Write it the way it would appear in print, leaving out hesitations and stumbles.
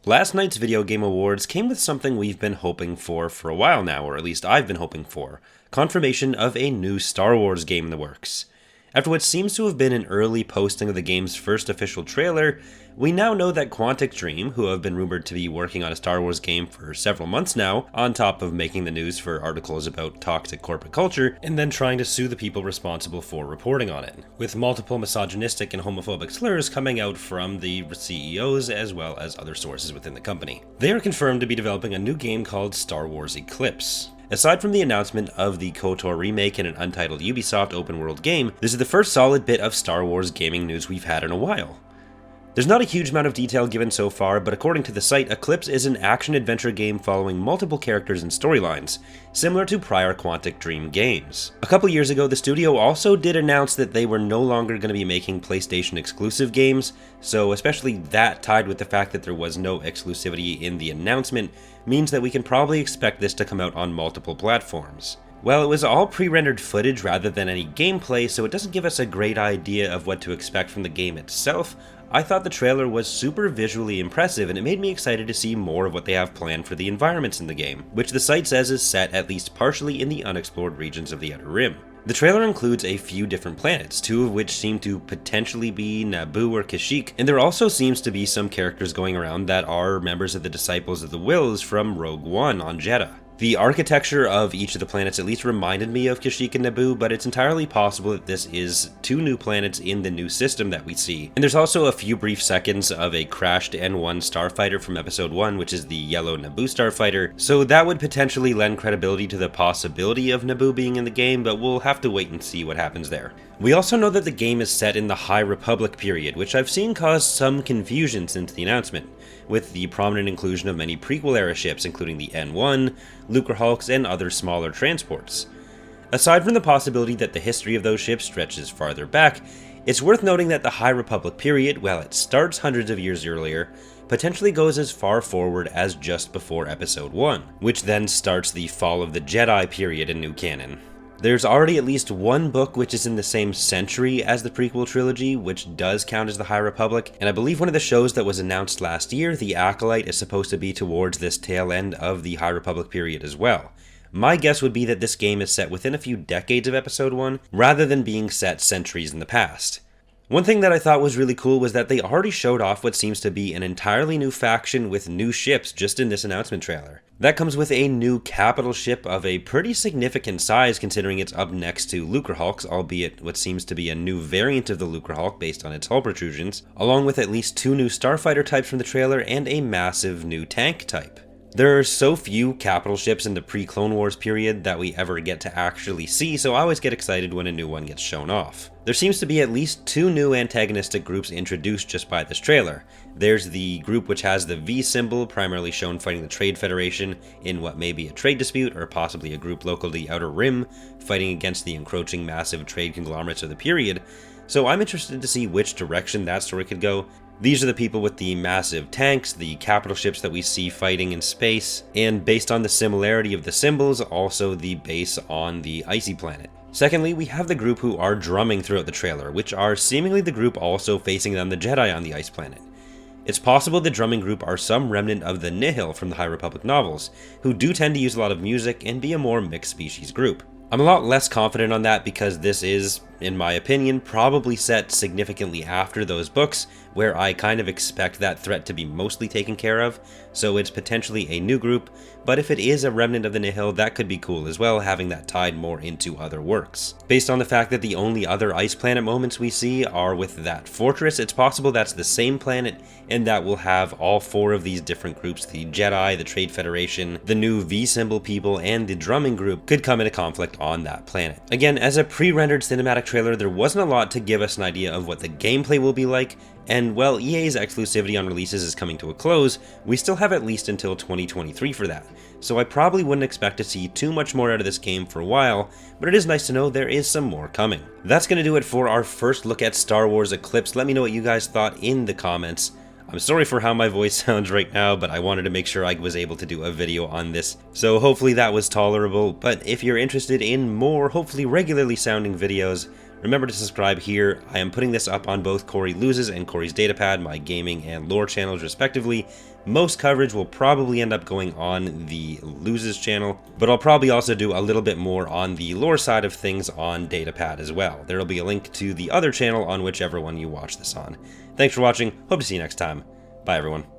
Last night's Video Game Awards came with something we've been hoping for a while now, or at least I've been hoping for: confirmation of a new Star Wars game in the works. After what seems to have been an early posting of the game's first official trailer, we now know that Quantic Dream, who have been rumored to be working on a Star Wars game for several months now, on top of making the news for articles about toxic corporate culture, and then trying to sue the people responsible for reporting on it, with multiple misogynistic and homophobic slurs coming out from the CEOs as well as other sources within the company. They are confirmed to be developing a new game called Star Wars Eclipse. Aside from the announcement of the KOTOR remake and an untitled Ubisoft open-world game, this is the first solid bit of Star Wars gaming news we've had in a while. There's not a huge amount of detail given so far, but according to the site, Eclipse is an action-adventure game following multiple characters and storylines, similar to prior Quantic Dream games. A couple years ago, the studio also did announce that they were no longer going to be making PlayStation-exclusive games, so especially that, tied with the fact that there was no exclusivity in the announcement, means that we can probably expect this to come out on multiple platforms. Well, it was all pre-rendered footage rather than any gameplay, so it doesn't give us a great idea of what to expect from the game itself. I thought the trailer was super visually impressive, and it made me excited to see more of what they have planned for the environments in the game, which the site says is set at least partially in the unexplored regions of the Outer Rim. The trailer includes a few different planets, two of which seem to potentially be Naboo or Kashyyyk, and there also seems to be some characters going around that are members of the Disciples of the Wills from Rogue One on Jedha. The architecture of each of the planets at least reminded me of Kashyyyk and Naboo, but it's entirely possible that this is two new planets in the new system that we see. And there's also a few brief seconds of a crashed N1 starfighter from Episode 1, which is the yellow Naboo starfighter, so that would potentially lend credibility to the possibility of Naboo being in the game, but we'll have to wait and see what happens there. We also know that the game is set in the High Republic period, which I've seen cause some confusion since the announcement, with the prominent inclusion of many prequel-era ships, including the N1, Lucrehulks, and other smaller transports. Aside from the possibility that the history of those ships stretches farther back, it's worth noting that the High Republic period, while it starts hundreds of years earlier, potentially goes as far forward as just before Episode 1, which then starts the Fall of the Jedi period in new canon. There's already at least one book which is in the same century as the prequel trilogy, which does count as the High Republic, and I believe one of the shows that was announced last year, The Acolyte, is supposed to be towards this tail end of the High Republic period as well. My guess would be that this game is set within a few decades of Episode 1, rather than being set centuries in the past. One thing that I thought was really cool was that they already showed off what seems to be an entirely new faction with new ships just in this announcement trailer. That comes with a new capital ship of a pretty significant size considering it's up next to Lucrehulks, albeit what seems to be a new variant of the Lucrehulk based on its hull protrusions, along with at least two new starfighter types from the trailer and a massive new tank type. There are so few capital ships in the pre-Clone Wars period that we ever get to actually see, so I always get excited when a new one gets shown off. There seems to be at least two new antagonistic groups introduced just by this trailer. There's the group which has the V symbol, primarily shown fighting the Trade Federation in what may be a trade dispute, or possibly a group local to the Outer Rim, fighting against the encroaching massive trade conglomerates of the period, so I'm interested to see which direction that story could go. These are the people with the massive tanks, the capital ships that we see fighting in space, and based on the similarity of the symbols, also the base on the icy planet. Secondly, we have the group who are drumming throughout the trailer, which are seemingly the group also facing down the Jedi on the ice planet. It's possible the drumming group are some remnant of the Nihil from the High Republic novels, who do tend to use a lot of music and be a more mixed species group. I'm a lot less confident on that because this is, in my opinion, probably set significantly after those books, where I kind of expect that threat to be mostly taken care of, so it's potentially a new group, but if it is a remnant of the Nihil, that could be cool as well, having that tied more into other works. Based on the fact that the only other ice planet moments we see are with that fortress, it's possible that's the same planet, and that will have all four of these different groups, the Jedi, the Trade Federation, the new V-symbol people, and the drumming group, could come into conflict on that planet. Again, as a pre-rendered cinematic trailer, there wasn't a lot to give us an idea of what the gameplay will be like, and while EA's exclusivity on releases is coming to a close, we still have at least until 2023 for that, so I probably wouldn't expect to see too much more out of this game for a while, but it is nice to know there is some more coming. That's going to do it for our first look at Star Wars Eclipse. Let me know what you guys thought in the comments. I'm sorry for how my voice sounds right now, but I wanted to make sure I was able to do a video on this, so hopefully that was tolerable. But if you're interested in more, hopefully regularly sounding videos, Remember to subscribe here. I am putting this up on both Corey Loses and Corey's Datapad, my gaming and lore channels respectively. Most coverage will probably end up going on the Loses channel, but I'll probably also do a little bit more on the lore side of things on Datapad as well. There will be a link to the other channel on whichever one you watch this on. Thanks for watching. Hope to see you next time. Bye everyone.